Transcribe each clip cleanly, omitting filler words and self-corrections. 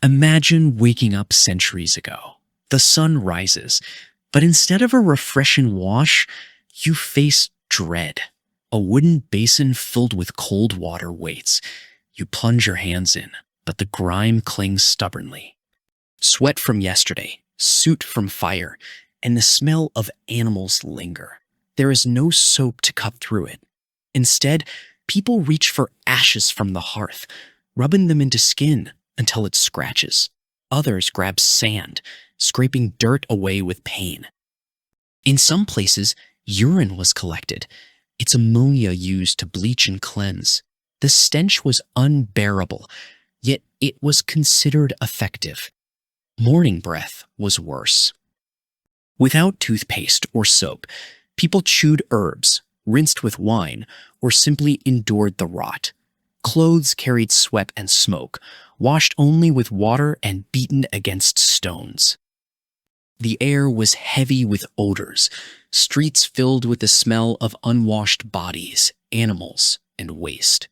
Imagine waking up centuries ago. The sun rises, but instead of a refreshing wash, you face dread. A wooden basin filled with cold water waits. You plunge your hands in, but the grime clings stubbornly. Sweat from yesterday, soot from fire, and the smell of animals linger. There is no soap to cut through it. Instead, people reach for ashes from the hearth, rubbing them into skin until it scratches. Others grab sand, scraping dirt away with pain. In some places, urine was collected, its ammonia used to bleach and cleanse. The stench was unbearable, yet it was considered effective. Morning breath was worse. Without toothpaste or soap, people chewed herbs, rinsed with wine, or simply endured the rot. Clothes carried sweat and smoke, washed only with water and beaten against stones. The air was heavy with odors, streets filled with the smell of unwashed bodies, animals, and waste.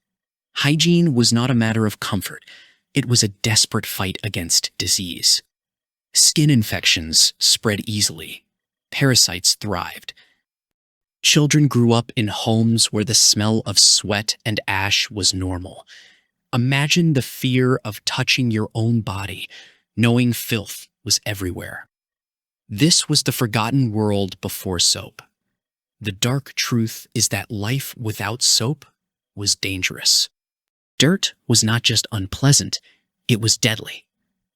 Hygiene was not a matter of comfort. It was a desperate fight against disease. Skin infections spread easily. Parasites thrived. Children grew up in homes where the smell of sweat and ash was normal. Imagine the fear of touching your own body, knowing filth was everywhere. This was the forgotten world before soap. The dark truth is that life without soap was dangerous. Dirt was not just unpleasant, it was deadly.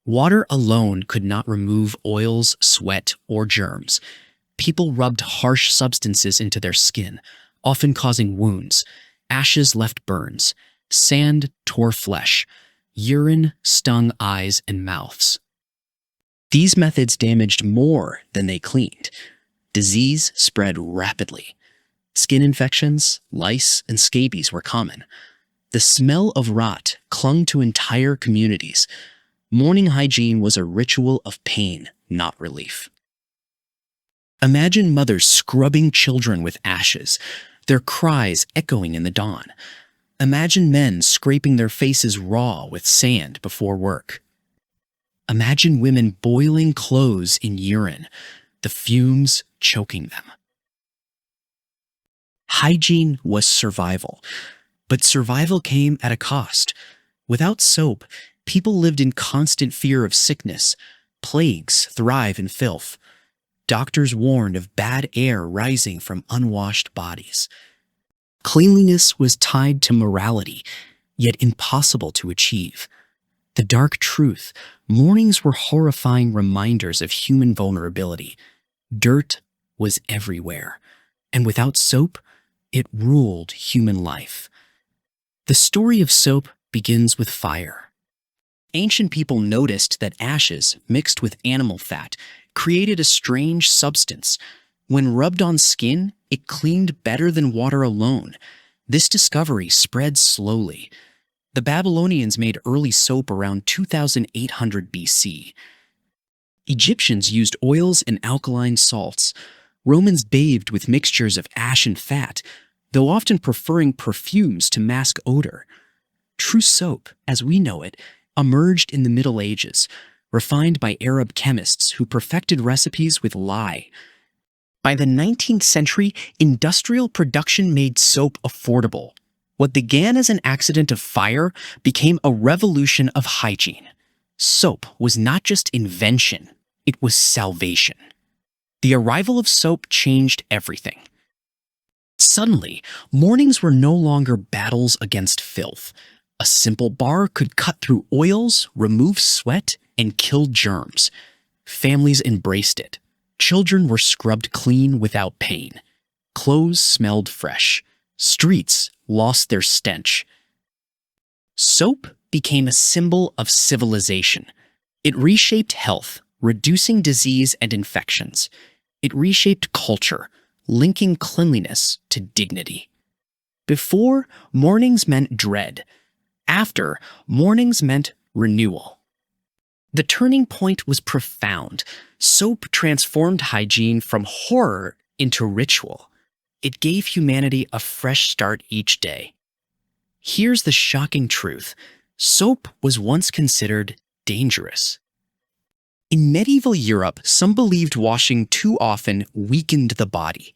Water alone could not remove oils, sweat, or germs. People rubbed harsh substances into their skin, often causing wounds. Ashes left burns. Sand tore flesh. Urine stung eyes and mouths. These methods damaged more than they cleaned. Disease spread rapidly. Skin infections, lice, and scabies were common. The smell of rot clung to entire communities. Morning hygiene was a ritual of pain, not relief. Imagine mothers scrubbing children with ashes, their cries echoing in the dawn. Imagine men scraping their faces raw with sand before work. Imagine women boiling clothes in urine, the fumes choking them. Hygiene was survival, but survival came at a cost. Without soap, people lived in constant fear of sickness. Plagues thrive in filth. Doctors warned of bad air rising from unwashed bodies. Cleanliness was tied to morality, yet impossible to achieve. The dark truth, mornings were horrifying reminders of human vulnerability. Dirt was everywhere, and without soap, it ruled human life. The story of soap begins with fire. Ancient people noticed that ashes mixed with animal fat created a strange substance. When rubbed on skin, it cleaned better than water alone. This discovery spread slowly. The Babylonians made early soap around 2800 BC. Egyptians used oils and alkaline salts. Romans bathed with mixtures of ash and fat, though often preferring perfumes to mask odor. True soap, as we know it, emerged in the Middle Ages, refined by Arab chemists who perfected recipes with lye. By the 19th century, industrial production made soap affordable. What began as an accident of fire became a revolution of hygiene. Soap was not just invention, it was salvation. The arrival of soap changed everything. Suddenly, mornings were no longer battles against filth. A simple bar could cut through oils, remove sweat, and kill germs. Families embraced it. Children were scrubbed clean without pain. Clothes smelled fresh. Streets lost their stench. Soap became a symbol of civilization. It reshaped health, reducing disease and infections. It reshaped culture, linking cleanliness to dignity. Before, mornings meant dread. After, mornings meant renewal. The turning point was profound. Soap transformed hygiene from horror into ritual. It gave humanity a fresh start each day. Here's the shocking truth. Soap was once considered dangerous. In medieval Europe, some believed washing too often weakened the body.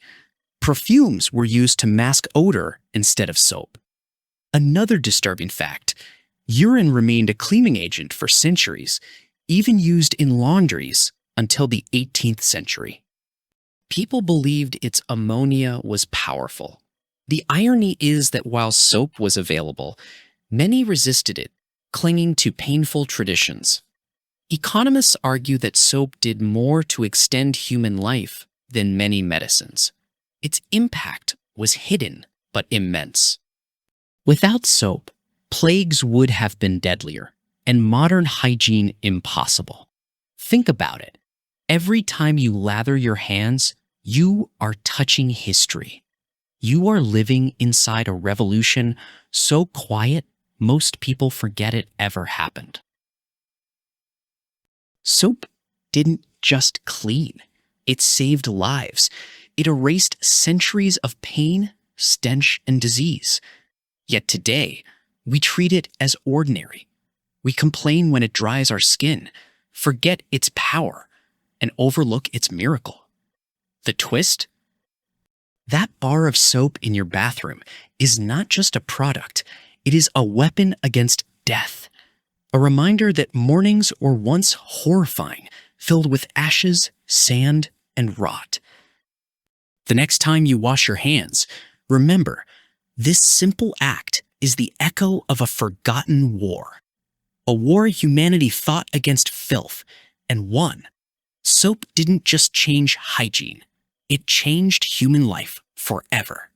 Perfumes were used to mask odor instead of soap. Another disturbing fact: urine remained a cleaning agent for centuries, even used in laundries until the 18th century. People believed its ammonia was powerful. The irony is that while soap was available, many resisted it, clinging to painful traditions. Economists argue that soap did more to extend human life than many medicines. Its impact was hidden but immense. Without soap, plagues would have been deadlier, and modern hygiene impossible. Think about it. Every time you lather your hands, you are touching history. You are living inside a revolution so quiet, most people forget it ever happened. Soap didn't just clean. It saved lives. It erased centuries of pain, stench, and disease. Yet today, we treat it as ordinary. We complain when it dries our skin, forget its power, and overlook its miracle. The twist? That bar of soap in your bathroom is not just a product, it is a weapon against death. A reminder that mornings were once horrifying, filled with ashes, sand, and rot. The next time you wash your hands, remember, this simple act is the echo of a forgotten war. A war humanity fought against filth and won. Soap didn't just change hygiene, it changed human life forever.